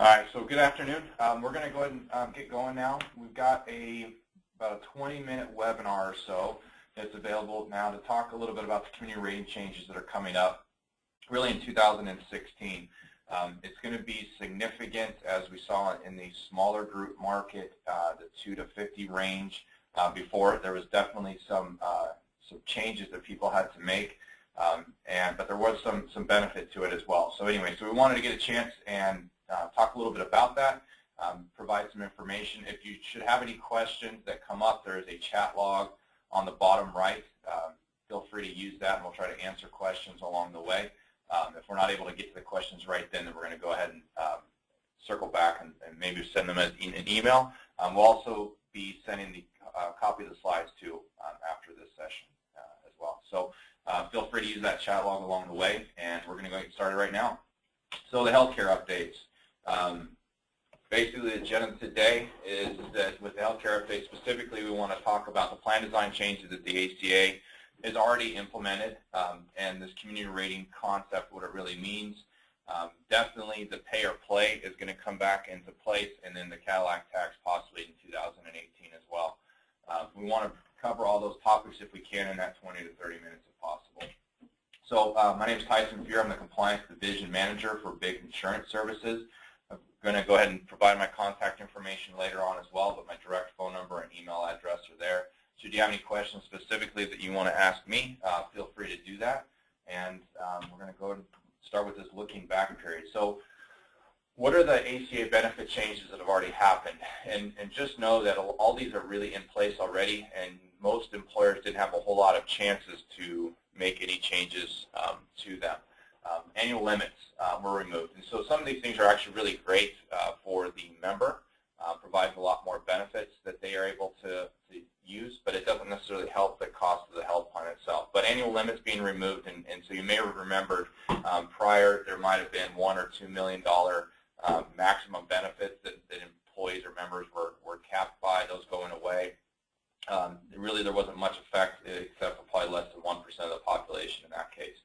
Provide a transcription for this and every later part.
All right, so good afternoon. We're going to go ahead and get going now. We've got about a 20-minute webinar or so that's available now to talk a little bit about the community rating changes that are coming up really in 2016. It's going to be significant, as we saw in the smaller group market, the 2 to 50 range. Before, there was definitely some changes that people had to make, but there was some benefit to it as well. So anyway, so we wanted to get a chance and talk a little bit about that, provide some information. If you should have any questions that come up, there is a chat log on the bottom right. Feel free to use that, and we'll try to answer questions along the way. If we're not able to get to the questions right then we're going to go ahead and circle back and maybe send them as an email. We'll also be sending the copy of the slides too after this session as well. So feel free to use that chat log along the way, and we're going to go get started right now. So the healthcare updates. Basically, the agenda today is that with the healthcare update specifically, we want to talk about the plan design changes that the ACA has already implemented, and this community rating concept, what it really means. Definitely the pay or play is going to come back into place, and then the Cadillac Tax possibly in 2018 as well. We want to cover all those topics if we can in that 20 to 30 minutes if possible. So my name is Tyson Fear. I'm the Compliance Division Manager for Big Insurance Services. I'm going to go ahead and provide my contact information later on as well, but my direct phone number and email address are there. Should you have any questions specifically that you want to ask me, feel free to do that. And we're going to go and start with this looking back period. So what are the ACA benefit changes that have already happened? And just know that all these are really in place already, and most employers didn't have a whole lot of chances to make any changes to them. Annual limits were removed. And so some of these things are actually really great for the member, provides a lot more benefits that they are able to use, but it doesn't necessarily help the cost of the health plan itself. But annual limits being removed, and so you may have remembered prior there might have been $1 or $2 million maximum benefits that employees or members were capped by, those going away. Really there wasn't much effect except for probably less than 1% of the population in that case.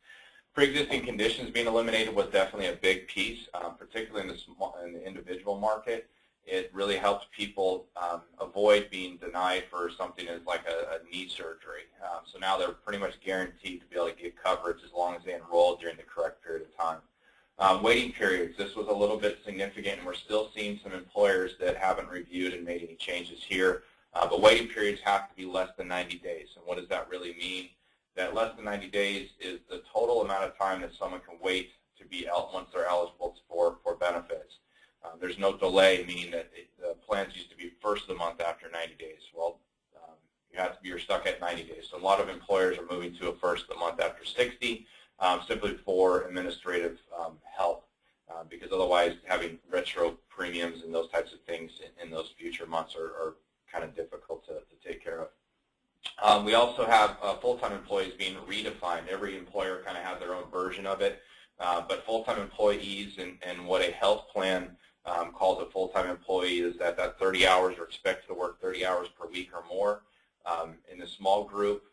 Pre-existing conditions being eliminated was definitely a big piece, particularly in the individual market. It really helps people avoid being denied for something as like a knee surgery. So now they're pretty much guaranteed to be able to get coverage as long as they enroll during the correct period of time. Waiting periods, this was a little bit significant, and we're still seeing some employers that haven't reviewed and made any changes here. But waiting periods have to be less than 90 days. And what does that really mean? That less than 90 days is the total amount of time that someone can wait to be once they're eligible for benefits. There's no delay, meaning that the plans used to be first of the month after 90 days. Well, you're stuck at 90 days. So a lot of employers are moving to a first of the month after 60, simply for administrative help, because otherwise having retro premiums and those types of things in those future months are kind of difficult to take care of. We also have full-time employees being redefined. Every employer kind of has their own version of it, but full-time employees and what a health plan calls a full-time employee is that 30 hours are expected to work 30 hours per week or more. In the small group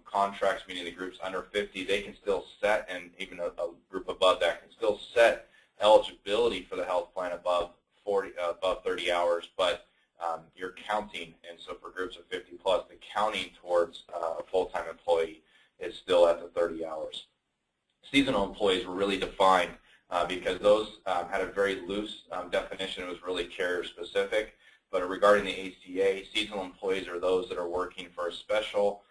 contracts, meaning the groups under 50, they can still set, and even a group above that can still set eligibility for the health plan above 30 hours, but you're counting, and so for groups of 50 plus, the counting towards a full-time employee is still at the 30 hours. Seasonal employees were really defined because those had a very loose definition. It was really carrier specific, but regarding the ACA, seasonal employees are those that are working for a special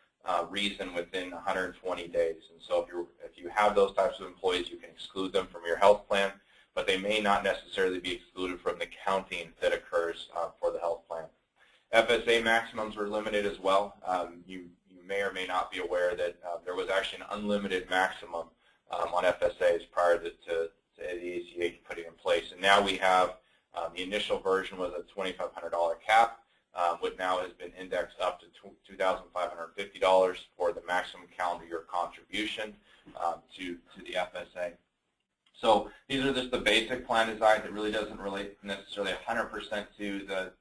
reason within 120 days. And so if you have those types of employees, you can exclude them from your health plan, but they may not necessarily be excluded from the counting that occurs for the health plan. FSA maximums were limited as well. You may or may not be aware that there was actually an unlimited maximum on FSAs prior to the ACA putting in place. And now we have the initial version was a $2,500 cap, which now has been indexed up to $2,550 for the maximum calendar year contribution to the FSA. So these are just the basic plan design that really doesn't relate necessarily 100% to the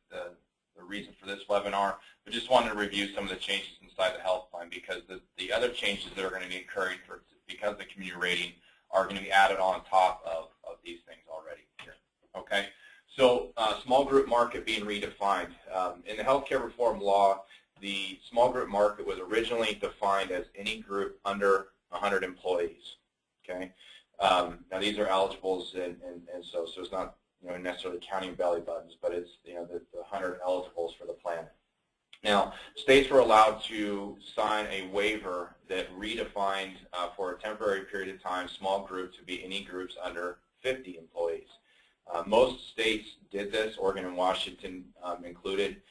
reason for this webinar, but just wanted to review some of the changes inside the health plan, because the other changes that are going to be occurring because of the community rating are going to be added on top of these things already here. Okay, So small group market being redefined. In the healthcare reform law, the small group market was originally defined as any group under 100 employees. Okay. Now these are eligibles, and so it's not necessarily counting belly buttons, but it's the 100 eligibles for the plan. Now states were allowed to sign a waiver that redefined for a temporary period of time small group to be any groups under 50 employees. Most states did this, Oregon and Washington included,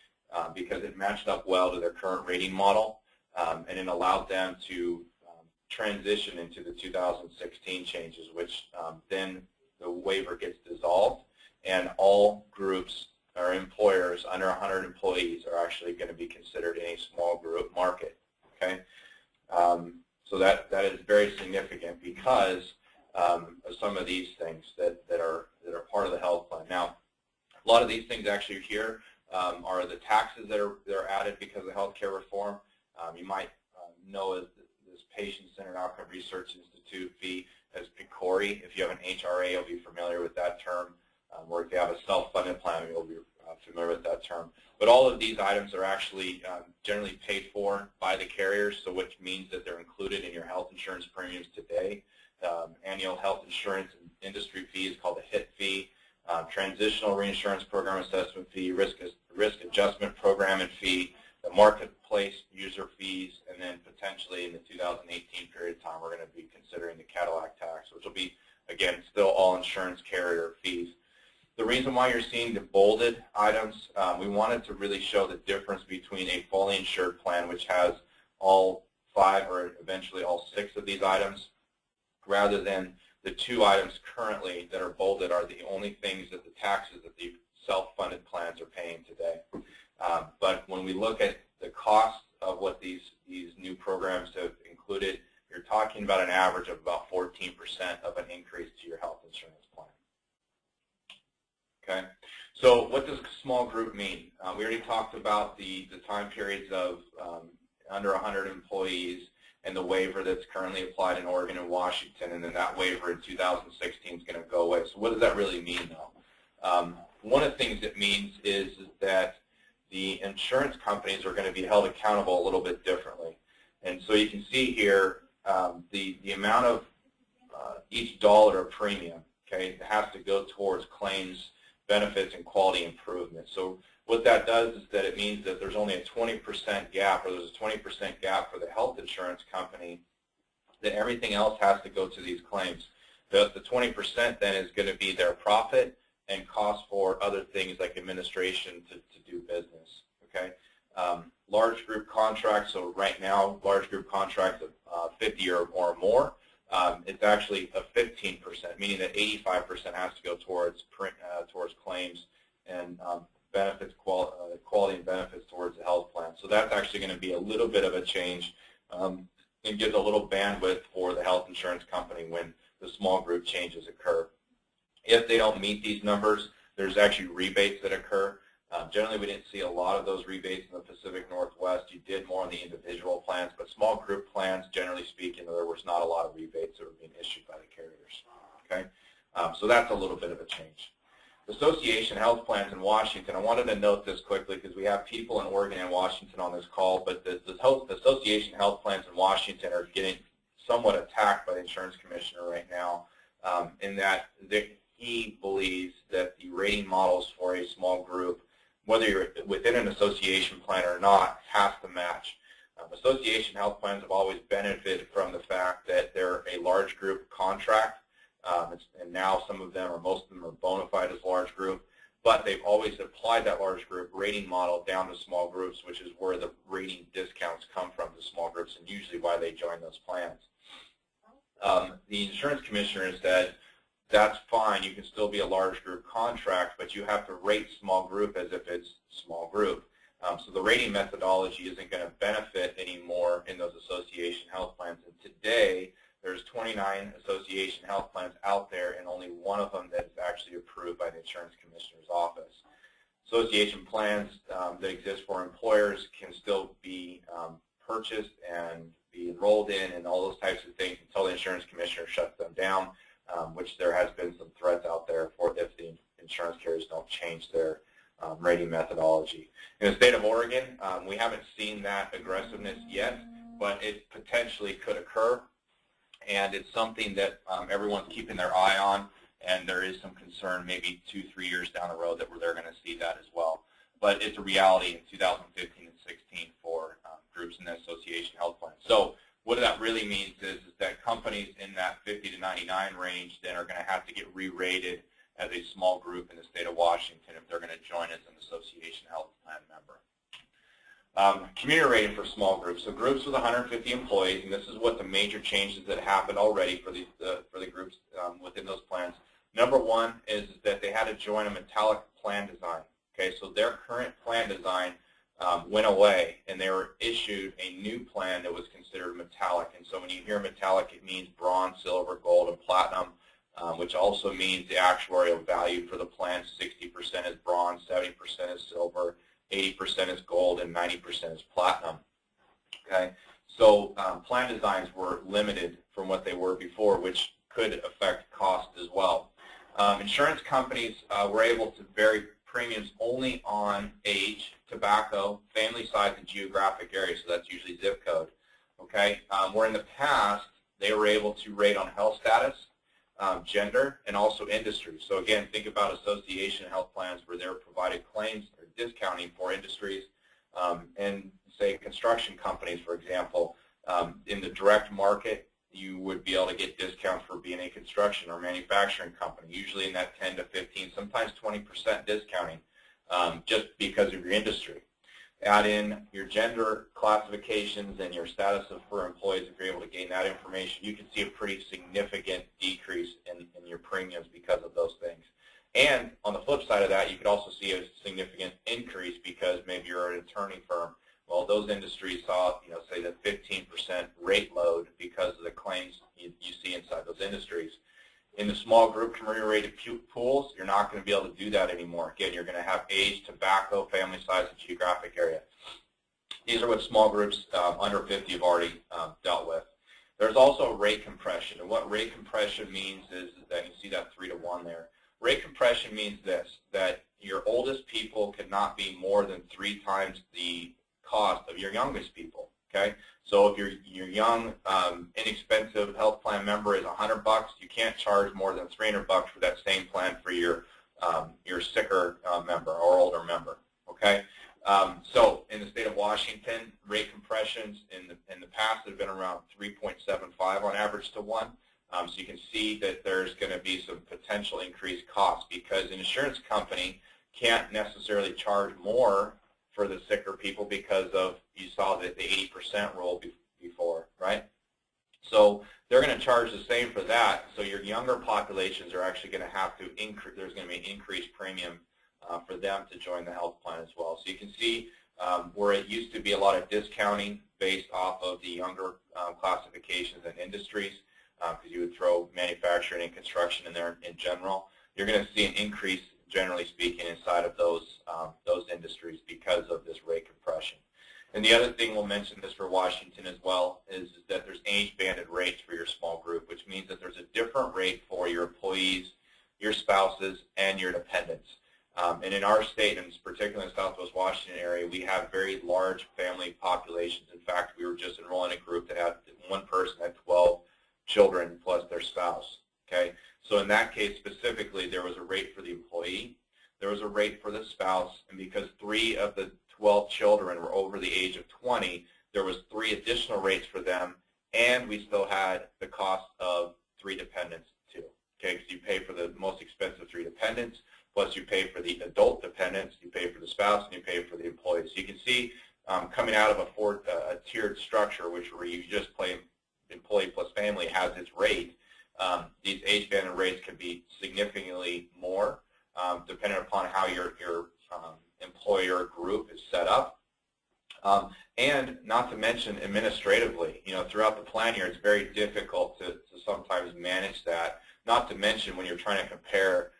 because it matched up well to their current rating model, and it allowed them to transition into the 2016 changes, which then the waiver gets dissolved, and all groups or employers under 100 employees are actually going to be considered in a small group market. Okay, so that is very significant because of some of these things that are part of the health plan. Now, a lot of these things actually here are the taxes that are added because of healthcare reform. You might know as this Patient-Centered Outcome Research Institute fee as PCORI. If you have an HRA, you'll be familiar with that term. Or if you have a self-funded plan, you'll be familiar with that term. But all of these items are actually generally paid for by the carriers, so which means that they're included in your health insurance premiums today. Annual health insurance and industry fee is called a HIT fee. Transitional reinsurance program assessment fee, risk adjustment program and fee, the marketplace user fees, and then potentially in the 2018 period of time we're going to be considering the Cadillac tax, which will be, again, still all insurance carrier fees. The reason why you're seeing the bolded items, we wanted to really show the difference between a fully insured plan, which has all 5 or eventually all 6 of these items, rather than the 2 items currently that are bolded are the only things that the taxes that the self-funded plans are paying today. But when we look at the cost of what these new programs have included, you're talking about an average of about 14% of an increase to your health insurance plan. Okay, so what does small group mean? We already talked about the time periods of under 100 employees and the waiver that's currently applied in Oregon and Washington, and then that waiver in 2016 is going to go away. So what does that really mean, though? One of the things it means is that the insurance companies are going to be held accountable a little bit differently. And so you can see here the amount of each dollar of premium, okay, has to go towards claims, benefits, and quality improvement. So what that does is that it means that there's only a 20% gap, or there's a 20% gap for the health insurance company, that everything else has to go to these claims. The 20% then is going to be their profit and cost for other things like administration to do business. Okay, large group contracts. So right now, large group contracts of 50 or more, it's actually a 15%, meaning that 85% has to go towards claims and benefits, quality and benefits towards the health plan. So that's actually going to be a little bit of a change and gives a little bandwidth for the health insurance company when the small group changes occur. If they don't meet these numbers, there's actually rebates that occur. Generally, we didn't see a lot of those rebates in the Pacific Northwest. You did more on the individual plans, but small group plans, generally speaking, there was not a lot of rebates that were being issued by the carriers. Okay, so that's a little bit of a change. Association health plans in Washington, I wanted to note this quickly because we have people in Oregon and Washington on this call, but the association health plans in Washington are getting somewhat attacked by the insurance commissioner right now, in that he believes that the rating models for a small group, whether you're within an association plan or not, has to match. Association health plans have always benefited from the fact that they're a large group contract, and now some of them, or most of them, are bona fide as large group, but they've always applied that large group rating model down to small groups, which is where the rating discounts come from to small groups, and usually why they join those plans. The insurance commissioner said, that's fine, you can still be a large group contract, but you have to rate small group as if it's small group. So the rating methodology isn't going to benefit anymore in those association health plans. And today, there's 29 association health plans out there, and only one of them that is actually approved by the insurance commissioner's office. Association plans that exist for employers can still be purchased and be enrolled in and all those types of things until the insurance commissioner shuts them down, which there has been some threats out there for if the insurance carriers don't change their rating methodology. In the state of Oregon, we haven't seen that aggressiveness yet, but it potentially could occur, and it's something that everyone's keeping their eye on, and there is some concern maybe 2-3 years down the road that they're going to see that as well. But it's a reality in 2015 and 16 for groups in the association health plan. So what that really means is that companies in that 50 to 99 range then are going to have to get re-rated as a small group in the state of Washington if they're going to join as an association health plan member. Community rating for small groups. So groups with 150 employees, and this is what the major changes that happened already for the groups within those plans. Number one is that they had to join a metallic plan design. Okay, so their current plan design went away, and they were issued a new plan that was considered metallic. And so when you hear metallic, it means bronze, silver, gold, and platinum, which also means the actuarial value for the plan, 60% is bronze, 70% is silver, 80% is gold, and 90% is platinum. Okay, so plan designs were limited from what they were before, which could affect cost as well. Insurance companies were able to vary premiums only on age, tobacco, family size, and geographic area, so that's usually zip code. Okay, where in the past they were able to rate on health status, gender, and also industry. So again, think about association health plans where they're provided claims or discounting for industries, and say construction companies, for example, in the direct market, you would be able to get discounts for being a construction or manufacturing company, usually in that 10 to 15, sometimes 20% discounting, just because of your industry. Add in your gender classifications and your status for employees. If you're able to gain that information, you can see a pretty significant decrease in your premiums because of those things. And on the flip side of that, you could also see a significant increase because maybe you're an attorney firm. Well, those industries saw, say the 15% rate load because of the claims you see inside those industries. In the small group community rated pools, you're not going to be able to do that anymore. Again, you're going to have age, tobacco, family size, and geographic area. These are what small groups under 50 have already dealt with. There's also rate compression, and what rate compression means is that you see that 3 to 1 there. Rate compression means this, that your oldest people cannot be more than 3 times the cost of your youngest people. Okay, so if your young, inexpensive health plan member is $100, you can't charge more than $300 for that same plan for your sicker member or older member. Okay, so in the state of Washington, rate compressions in the past have been around 3.75 on average to 1. So you can see that there's going to be some potential increased costs because an insurance company can't necessarily charge more for the sicker people because of, you saw the 80% rule before, right? So they're going to charge the same for that. So your younger populations are actually going to have to increase, there's going to be an increased premium for them to join the health plan as well. So you can see where it used to be a lot of discounting based off of the younger classifications and industries, because you would throw manufacturing and construction in there in general. You're going to see an increase, generally speaking, inside of those industries because of this rate compression. And the other thing we'll mention this for Washington as well is that there's age-banded rates for your small group, which means that there's a different rate for your employees, your spouses, and your dependents. And in our state, and particularly in the Southwest Washington area, we have very large family populations. In fact, we were just enrolling a group that had one person had 12 children plus their spouse. Okay, so in that case specifically, there was a rate for the employee, there was a rate for the spouse, and because 3 of the 12 children were over the age of 20, there was 3 additional rates for them, and we still had the cost of 3 dependents too. Okay, because you pay for the most expensive 3 dependents, plus you pay for the adult dependents, you pay for the spouse, and you pay for the employees. So you can see coming out of a tiered structure, where you just play employee plus family has its rate. These age-banded rates can be significantly more depending upon how your employer group is set up. And not to mention administratively, throughout the plan year, it's very difficult to sometimes manage that, not to mention when you're trying to compare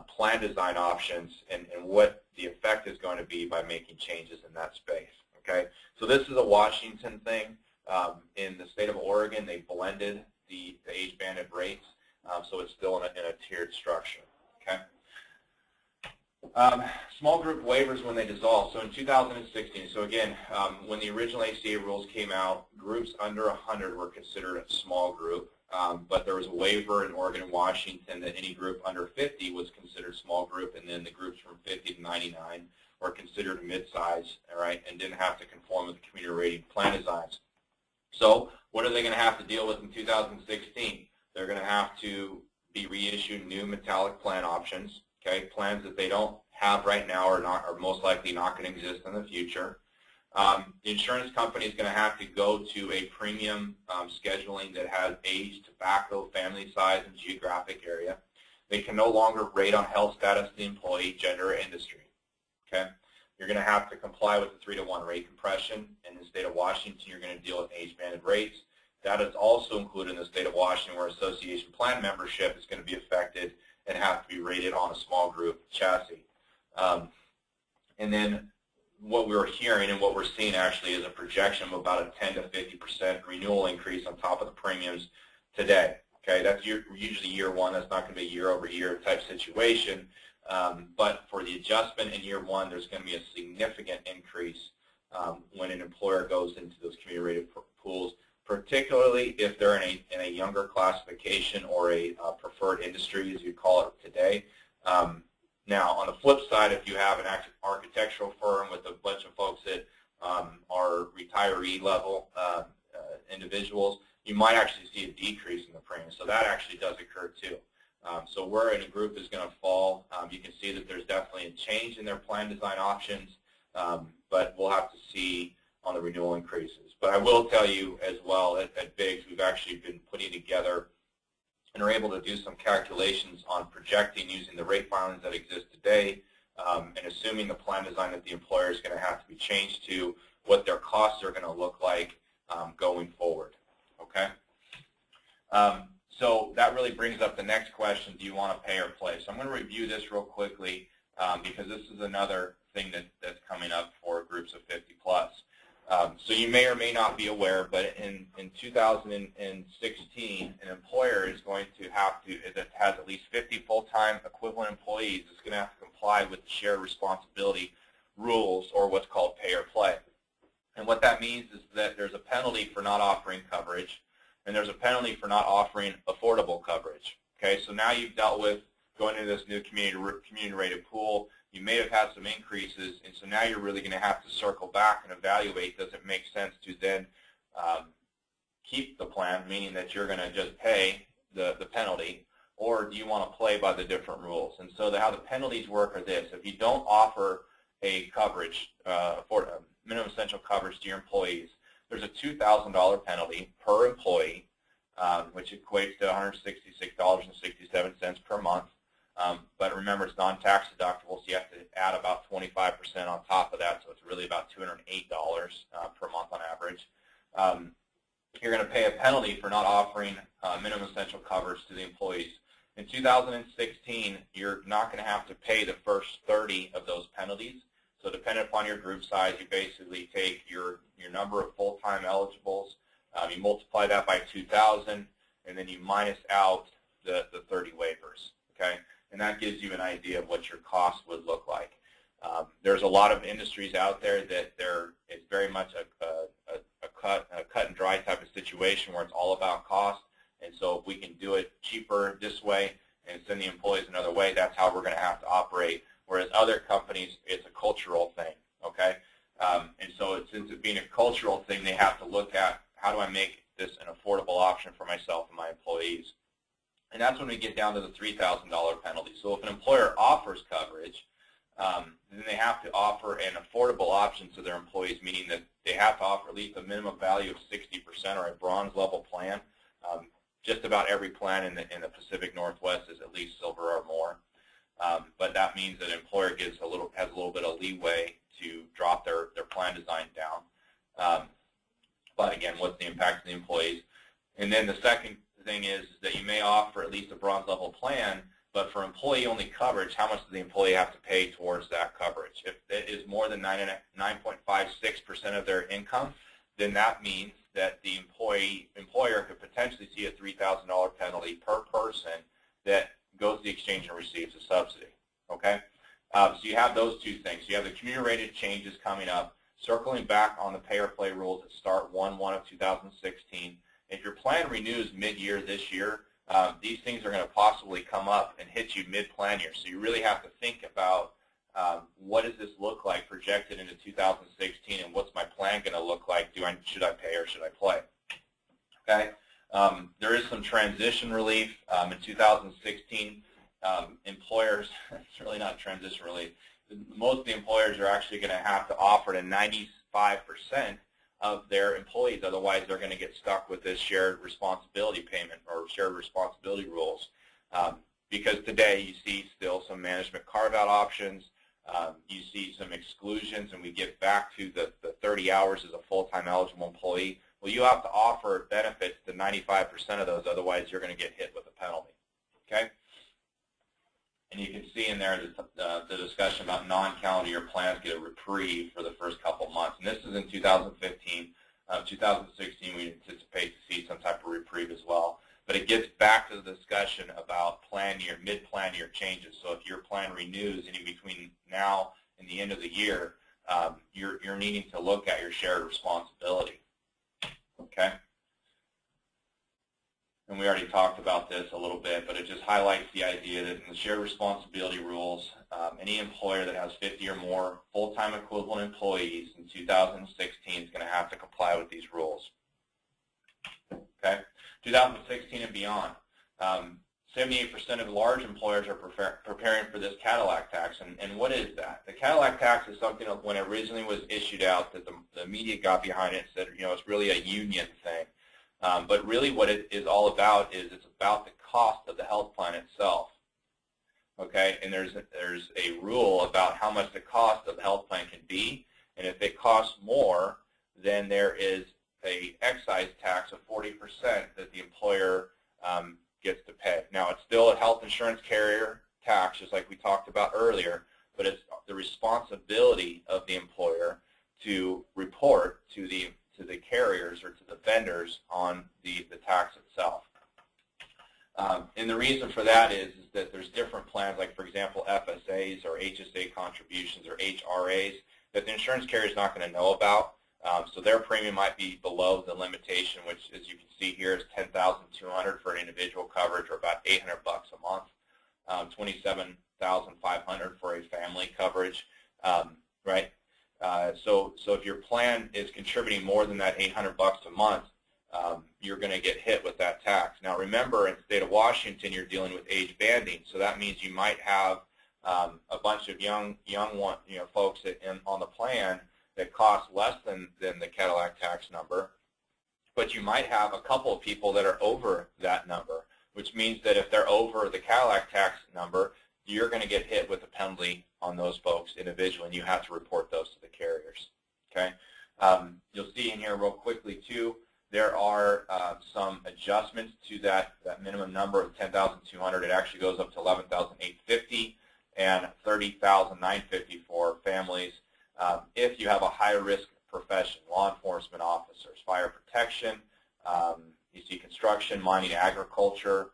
plan design options and what the effect is going to be by making changes in that space. Okay, so this is a Washington thing. In the state of Oregon, they blended the age-banded rates, so it's still in a tiered structure. Okay. Small group waivers when they dissolve. So in 2016, so again, when the original ACA rules came out, groups under 100 were considered a small group, but there was a waiver in Oregon and Washington that any group under 50 was considered small group, and then the groups from 50 to 99 were considered mid-size, all right, and didn't have to conform with the community rating plan designs. So what are they going to have to deal with in 2016? They're going to have to be reissued new metallic plan options, okay, plans that they don't have right now are most likely not going to exist in the future. The insurance company is going to have to go to a premium scheduling that has age, tobacco, family size, and geographic area. They can no longer rate on health status of the employee, gender, or industry. Okay, you're going to have to comply with the 3-to-1 rate compression. In the state of Washington, you're going to deal with age-banded rates. That is also included in the state of Washington, where association plan membership is going to be affected and have to be rated on a small group chassis. And then what we're hearing and what we're seeing actually is a projection of about a 10 to 50% renewal increase on top of the premiums today. Okay, that's usually year one. That's not going to be a year-over-year type situation. But for the adjustment in year one, there's going to be a significant increase when an employer goes into those community-rated pools, particularly if they're in a younger classification or a preferred industry, as you call it today. Now, on the flip side, if you have an architectural firm with a bunch of folks that are retiree level individuals, you might actually see a decrease in the premium. So that actually does occur too. So where in a group is going to fall, you can see that there's definitely a change in their plan design options, but we'll have to see on the renewal increases. But I will tell you as well, at Biggs, we've actually been putting together and are able to do some calculations on projecting using the rate filings that exist today and assuming the plan design that the employer is going to have to be changed to, what their costs are going to look like going forward. Okay? So that really brings up the next question, do you want to pay or play? So I'm going to review this real quickly because this is another thing that's coming up for groups of 50 plus. So you may or may not be aware, but in 2016, an employer is going to have to, that has at least 50 full-time equivalent employees, is going to have to comply with the shared responsibility rules, or what's called pay or play. And what that means is that there's a penalty for not offering coverage, and there's a penalty for not offering affordable coverage. Okay, so now you've dealt with going into this new community-rated pool. You may have had some increases, and so now you're really going to have to circle back and evaluate, does it make sense to then keep the plan, meaning that you're going to just pay the penalty, or do you want to play by the different rules? And so how the penalties work are this. If you don't offer a coverage, for minimum essential coverage to your employees, there's a $2,000 penalty per employee, which equates to $166.67 per month. But remember, it's non-tax deductible, so you have to add about 25% on top of that, so it's really about $208 per month on average. You're going to pay a penalty for not offering minimum essential coverage to the employees. In 2016, you're not going to have to pay the first 30 of those penalties. So depending upon your group size, you basically take your number of full-time eligibles, you multiply that by 2,000, and then you minus out the 30 waivers. Okay? And that gives you an idea of what your cost would look like. There's a lot of industries out there that it's very much a cut and dry type of situation where it's all about cost. And so if we can do it cheaper this way and send the employees another way, that's how we're going to have to operate. Whereas other companies, it's a cultural thing. Okay? And so since it being a cultural thing, they have to look at, how do I make this an affordable option for myself and my employees? And that's when we get down to the $3,000 penalty. So if an employer offers coverage, then they have to offer an affordable option to their employees, meaning that they have to offer at least a minimum value of 60% or a bronze level plan. Just about every plan in the Pacific Northwest is at least silver or more. But that means that an employer has a little bit of leeway to drop their plan design down. But again, what's the impact to the employees? And then the second thing is that you may offer at least a bronze level plan, but for employee-only coverage, how much does the employee have to pay towards that coverage? If it is more than 9.56% of their income, then that means that the employer could potentially see a $3,000 penalty per person that goes to the exchange and receives a subsidy. Okay, have those two things. You have the community-rated changes coming up, circling back on the pay-or-play rules that start 1/1 of 2016. If your plan renews mid-year this year, these things are going to possibly come up and hit you mid-plan year. So you really have to think about what does this look like projected into 2016, and what's my plan going to look like? Should I pay or should I play? Okay. There is some transition relief in 2016. Employers, it's really not transition relief. Most of the employers are actually going to have to offer to 95% of their employees. Otherwise, they're going to get stuck with this shared responsibility payment or shared responsibility rules. Because today you see still some management carve-out options. You see some exclusions, and we get back to the 30 hours as a full-time eligible employee. Well, you have to offer benefits to 95% of those. Otherwise, you're going to get hit with a penalty. Okay? And you can see in there the discussion about non-calendar year plans get a reprieve for the first couple months. And this is in 2015. 2016, we anticipate to see some type of reprieve as well. But it gets back to the discussion about plan year, mid-plan year changes. So if your plan renews in between now and the end of the year, you're needing to look at your shared responsibility. Okay? And we already talked about this a little bit, but it just highlights the idea that in the shared responsibility rules, any employer that has 50 or more full-time equivalent employees in 2016 is going to have to comply with these rules. Okay? 2016 and beyond. 78% of large employers are preparing for this Cadillac tax. And what is that? The Cadillac tax is something that when it originally was issued out that the media got behind it and said, you know, it's really a union thing. But really what it is all about is it's about the cost of the health plan itself. Okay, and there's a rule about how much the cost of the health plan can be, and if it costs more, then there is a excise tax of 40% that the employer gets to pay. Now, it's still a health insurance carrier tax, just like we talked about earlier, but it's the responsibility of the employer to report to the carriers or to the vendors on the tax itself. And the reason for that is that there's different plans, like, for example, FSAs or HSA contributions or HRAs that the insurance carrier is not going to know about. So their premium might be below the limitation, which, as you can see here, is $10,200 for an individual coverage, or about $800 a month, $27,500 for a family coverage, right? So if your plan is contributing more than that $800 a month, you're going to get hit with that tax. Now, remember, in the state of Washington, you're dealing with age banding, so that means you might have a bunch of young folks on the plan that cost less than the Cadillac tax number, but you might have a couple of people that are over that number, which means that if they're over the Cadillac tax number, you're going to get hit with a penalty on those folks individually, and you have to report those to the carriers. Okay? You'll see in here real quickly, too, there are some adjustments to that minimum number of $10,200. It actually goes up to $11,850 and $30,950 for families. If you have a high-risk profession, law enforcement officers, fire protection, you see construction, mining, agriculture,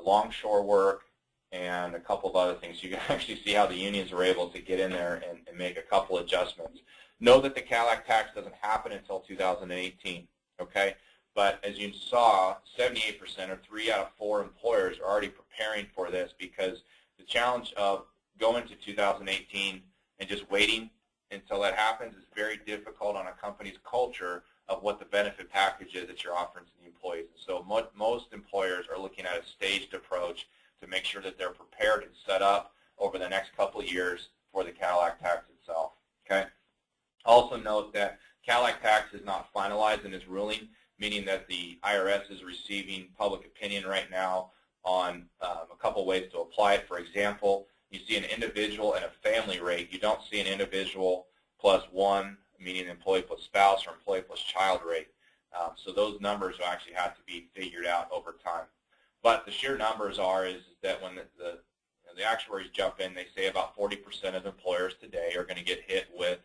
longshore work, and a couple of other things. You can actually see how the unions are able to get in there and make a couple adjustments. Know that the Cadillac tax doesn't happen until 2018, okay? But as you saw, 78% or 3 out of 4 employers are already preparing for this, because the challenge of going to 2018 and just waiting until that happens is very difficult on a company's culture of what the benefit package is that you're offering to the employees. And so most employers are looking at a staged approach to make sure that they're prepared and set up over the next couple of years for the Cadillac tax itself. Okay. Also note that Cadillac tax is not finalized in its ruling, meaning that the IRS is receiving public opinion right now on a couple ways to apply it. For example, you see an individual and a family rate. You don't see an individual plus one, meaning employee plus spouse, or employee plus child rate. So those numbers will actually have to be figured out over time. But the sheer numbers is that when the actuaries jump in, they say about 40% of employers today are going to get hit with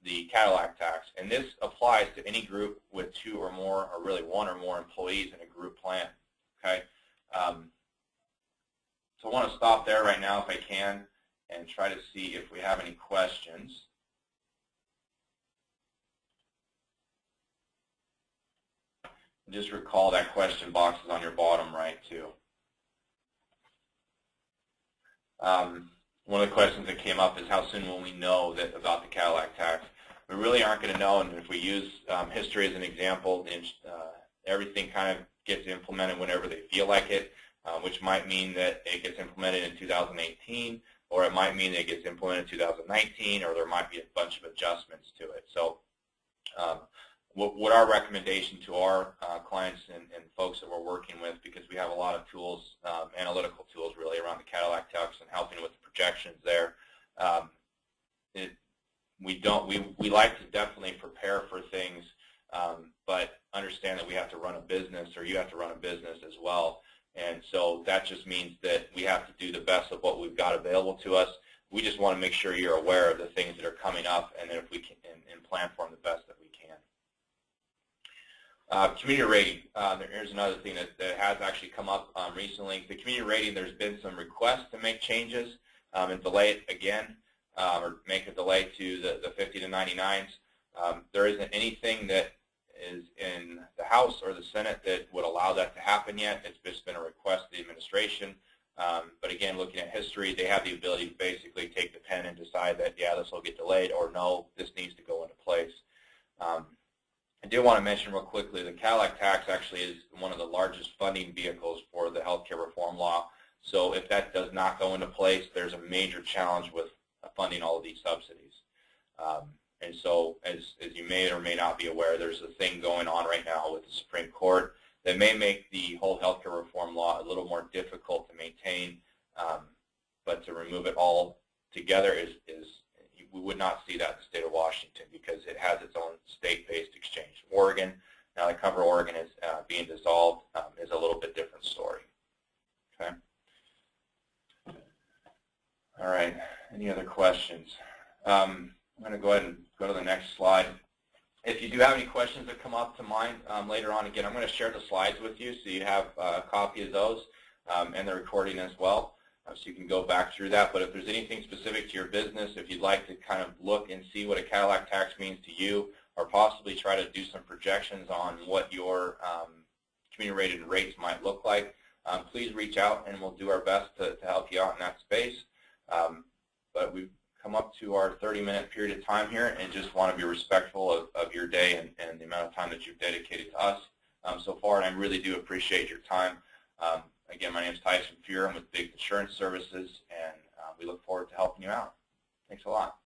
the Cadillac tax. And this applies to any group with 2 or more, or really 1 or more employees in a group plan. Okay. So I want to stop there right now if I can and try to see if we have any questions. Just recall that question box is on your bottom right too. One of the questions that came up is how soon will we know about the Cadillac tax? We really aren't going to know, and if we use history as an example, everything kind of gets implemented whenever they feel like it, which might mean that it gets implemented in 2018, or it might mean that it gets implemented in 2019, or there might be a bunch of adjustments to it. So what our recommendation to our clients and folks that we're working with, because we have a lot of tools, analytical tools really around the Cadillac tax and helping with the projections there, we like to definitely prepare for things, but understand that we have to run a business, or you have to run a business as well. And so that just means that we have to do the best of what we've got available to us. We just want to make sure you're aware of the things that are coming up, and then if we can and plan for them the best that we can. Community rating. Here's another thing that has actually come up recently. The community rating, there's been some requests to make changes and delay it again, or make a delay to the 50 to 99s. There isn't anything that is in the House or the Senate that would allow that to happen yet. It's just been a request of the administration. But again, looking at history, they have the ability to basically take the pen and decide that, yeah, this will get delayed, or no, this needs to go into place. I did want to mention real quickly, the Cadillac tax actually is one of the largest funding vehicles for the healthcare reform law. So if that does not go into place, there's a major challenge with funding all of these subsidies. And so, as you may or may not be aware, there's a thing going on right now with the Supreme Court that may make the whole healthcare reform law a little more difficult to maintain, but to remove it all together we would not see that in the state of Washington, because it has its own state-based exchange. Oregon, now that Cover Oregon is being dissolved, is a little bit different story. Okay. All right. Any other questions? I'm going to go ahead and go to the next slide. If you do have any questions that come up to mind later on, again, I'm going to share the slides with you so you have a copy of those and the recording as well, so you can go back through that. But if there's anything specific to your business, if you'd like to kind of look and see what a Cadillac tax means to you, or possibly try to do some projections on what your community rated rates might look like, please reach out and we'll do our best to help you out in that space. But we've come up to our 30-minute period of time here, and just want to be respectful of your day and the amount of time that you've dedicated to us so far, and I really do appreciate your time. Again, my name is Tyson Fuhrer. I'm with Big Insurance Services, and we look forward to helping you out. Thanks a lot.